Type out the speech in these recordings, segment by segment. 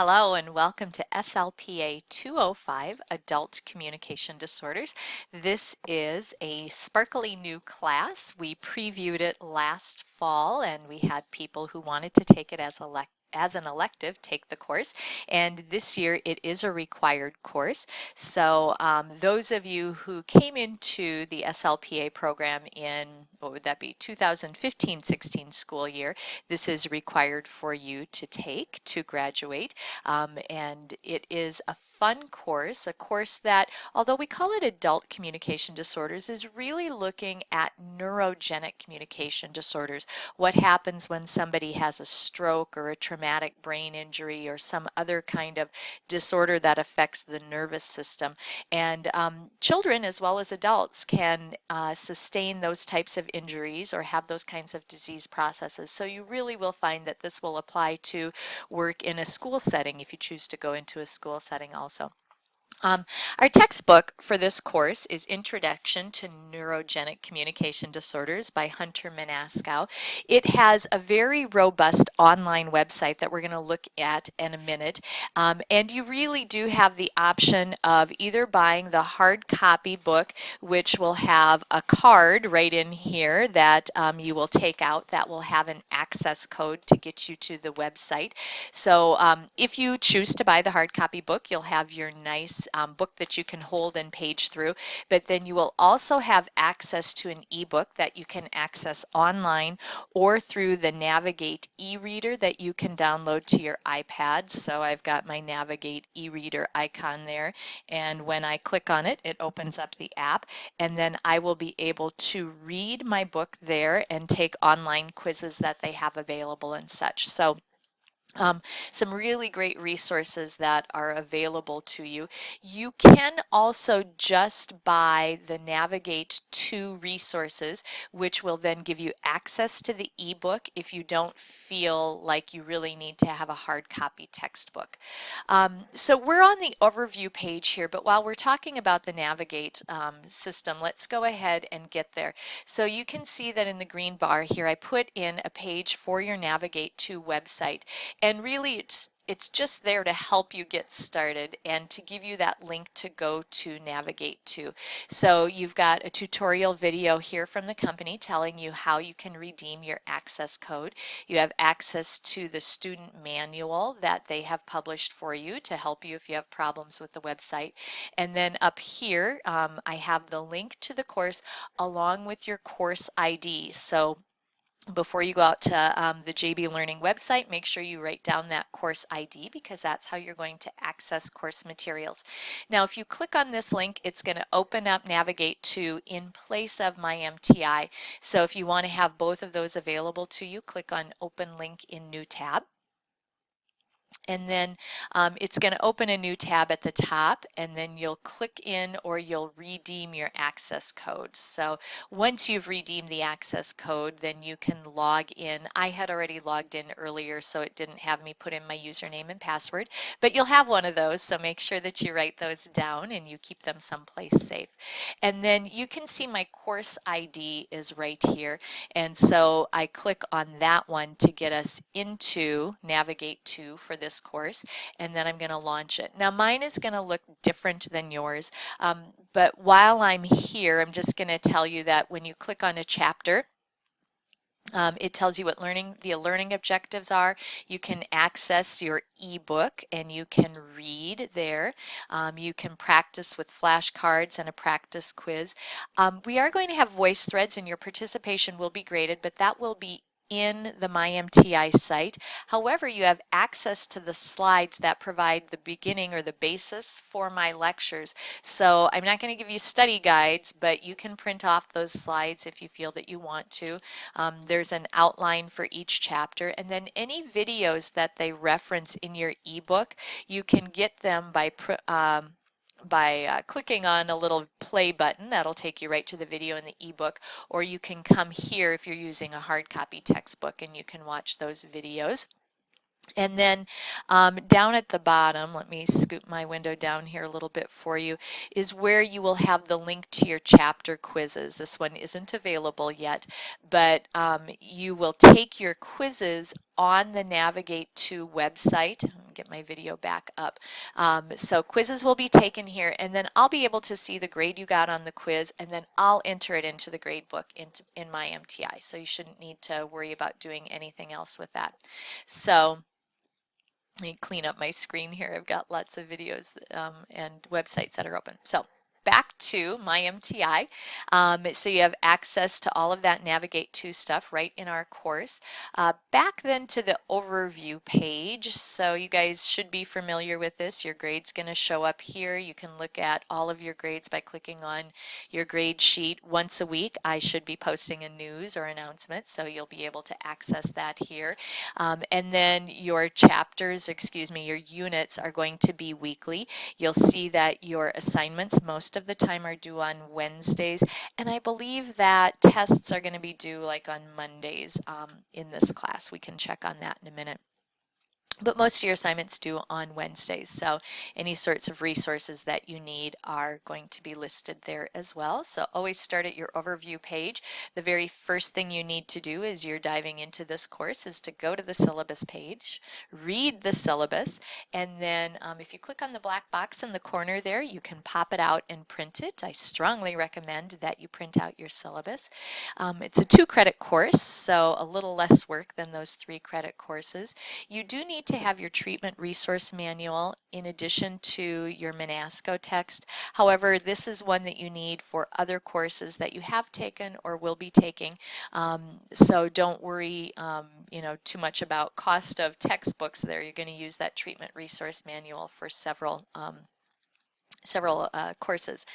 Hello and welcome to SLPA 205, Adult Communication Disorders. This is a sparkly new class. We previewed it last fall and we had people who wanted to take it as an elective take the course, and this year it is a required course. So those of you who came into the SLPA program in, what would that be, 2015-16 school year, this is required for you to take to graduate. And it is a fun course, a course that, although we call it Adult Communication Disorders, is really looking at neurogenic communication disorders. What happens when somebody has a stroke or a traumatic brain injury or some other kind of disorder that affects the nervous system. And children as well as adults can sustain those types of injuries or have those kinds of disease processes. So you really will find that this will apply to work in a school setting if you choose to go into a school setting also. Our textbook for this course is Introduction to Neurogenic Communication Disorders by Hunter Manaskow. It has a very robust online website that we're going to look at in a minute. And you really do have the option of either buying the hard copy book, which will have a card right in here that you will take out that will have an access code to get you to the website. So if you choose to buy the hard copy book, you'll have your nice book that you can hold and page through, but then you will also have access to an ebook that you can access online or through the Navigate e-reader that you can download to your iPad. So I've got my Navigate e-reader icon there, and when I click on it, it opens up the app, and then I will be able to read my book there and take online quizzes that they have available and such. So some really great resources that are available to you. You can also just buy the Navigate 2 resources, which will then give you access to the ebook if you don't feel like you really need to have a hard copy textbook. So we're on the overview page here, but while we're talking about the Navigate system, let's go ahead and get there. So you can see that in the green bar here, I put in a page for your Navigate 2 website. And really, it's just there to help you get started and to give you that link to go to Navigate to. So you've got a tutorial video here from the company telling you how you can redeem your access code. You have access to the student manual that they have published for you to help you if you have problems with the website. And then up here, I have the link to the course along with your course ID. So before you go out to the JB Learning website, make sure you write down that course ID because that's how you're going to access course materials. Now, if you click on this link, it's going to open up Navigate to in place of my MTI. So if you want to have both of those available to you, click on Open Link in New Tab. And then it's going to open a new tab at the top, and then you'll click in or you'll redeem your access code. So once you've redeemed the access code, then you can log in. I had already logged in earlier, so it didn't have me put in my username and password, but you'll have one of those, so make sure that you write those down and you keep them someplace safe. And then you can see my course ID is right here, and so I click on that one to get us into Navigate to for this course, and then I'm going to launch it. Now mine is going to look different than yours, but while I'm here, I'm just going to tell you that when you click on a chapter, it tells you what the learning objectives are. You can access your ebook and you can read there. You can practice with flashcards and a practice quiz. We are going to have voice threads and your participation will be graded, but that will be in the MyMTI site. However, you have access to the slides that provide the beginning or the basis for my lectures. So I'm not going to give you study guides, but you can print off those slides if you feel that you want to. There's an outline for each chapter, and then any videos that they reference in your ebook, you can get them by clicking on a little play button. That'll take you right to the video in the ebook, or you can come here if you're using a hard copy textbook and you can watch those videos. And then down at the bottom, let me scoot my window down here a little bit for you, is where you will have the link to your chapter quizzes. This one isn't available yet, but you will take your quizzes on the Navigate to website. Get my video back up. So quizzes will be taken here, and then I'll be able to see the grade you got on the quiz, and then I'll enter it into the grade book in my MTI. So you shouldn't need to worry about doing anything else with that. So let me clean up my screen here. I've got lots of videos and websites that are open. So back to my MTI. So you have access to all of that Navigate to stuff right in our course. Back then to the overview page. So you guys should be familiar with this. Your grade's going to show up here. You can look at all of your grades by clicking on your grade sheet. Once a week, I should be posting a news or announcement, so you'll be able to access that here. And then your chapters, your units are going to be weekly. You'll see that your assignments most of the time are due on Wednesdays, and I believe that tests are going to be due like on Mondays in this class. We can check on that in a minute. But most of your assignments due on Wednesdays, so any sorts of resources that you need are going to be listed there as well. So always start at your overview page. The very first thing you need to do as you're diving into this course is to go to the syllabus page, read the syllabus, and then if you click on the black box in the corner there, you can pop it out and print it. I strongly recommend that you print out your syllabus. It's a 2-credit course, so a little less work than those 3-credit courses. You do need to have your treatment resource manual in addition to your Monasco text. However, this is one that you need for other courses that you have taken or will be taking. So don't worry, too much about cost of textbooks there. You're going to use that treatment resource manual for several courses.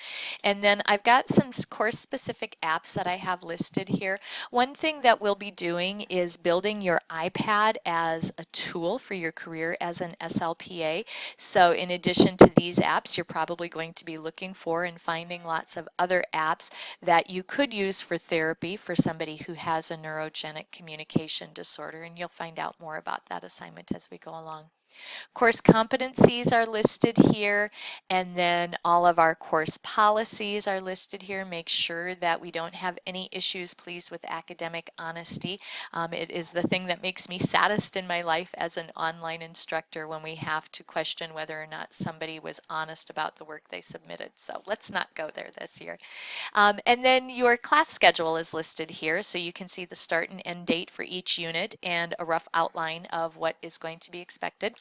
And then I've got some course-specific apps that I have listed here. One thing that we'll be doing is building your iPad as a tool for your career as an SLPA. So in addition to these apps, you're probably going to be looking for and finding lots of other apps that you could use for therapy for somebody who has a neurogenic communication disorder, and you'll find out more about that assignment as we go along. Course competencies are listed here, and then all of our course policies are listed here. Make sure that we don't have any issues, please, with academic honesty. It is the thing that makes me saddest in my life as an online instructor when we have to question whether or not somebody was honest about the work they submitted. So let's not go there this year. And then your class schedule is listed here, so you can see the start and end date for each unit and a rough outline of what is going to be expected.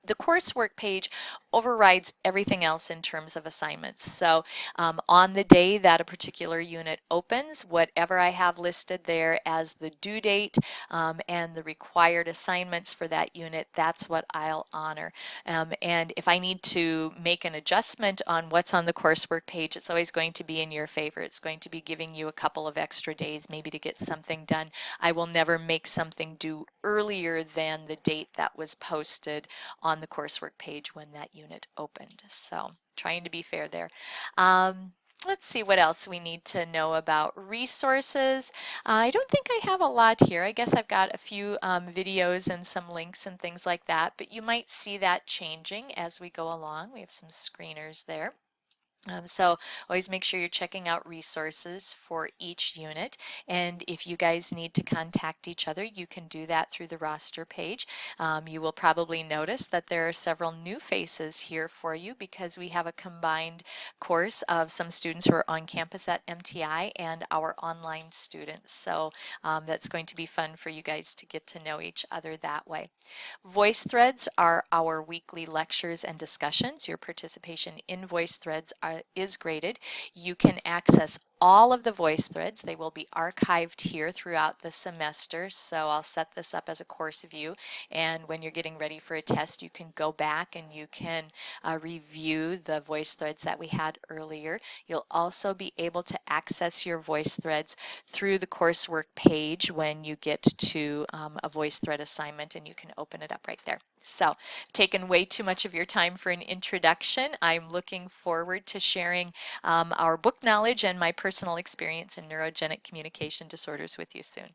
The coursework page overrides everything else in terms of assignments. So on the day that a particular unit opens, whatever I have listed there as the due date and the required assignments for that unit, that's what I'll honor. And if I need to make an adjustment on what's on the coursework page, it's always going to be in your favor. It's going to be giving you a couple of extra days maybe to get something done. I will never make something due earlier than the date that was posted on the coursework page when that unit opened. So trying to be fair there. Let's see what else we need to know about resources. I don't think I have a lot here. I guess I've got a few videos and some links and things like that, but you might see that changing as we go along. We have some screeners there. So always make sure you're checking out resources for each unit, and if you guys need to contact each other, you can do that through the roster page. You will probably notice that there are several new faces here for you because we have a combined course of some students who are on campus at MTI and our online students. So that's going to be fun for you guys to get to know each other that way. Voice threads are our weekly lectures and discussions. Your participation in voice threads is graded. You can access all of the voice threads. They will be archived here throughout the semester. So I'll set this up as a course view, and when you're getting ready for a test, you can go back and you can review the voice threads that we had earlier. You'll also be able to access your voice threads through the coursework page when you get to a voice thread assignment, and you can open it up right there. So, taken way too much of your time for an introduction. I'm looking forward to sharing our book knowledge and my personal experience in neurogenic communication disorders with you soon.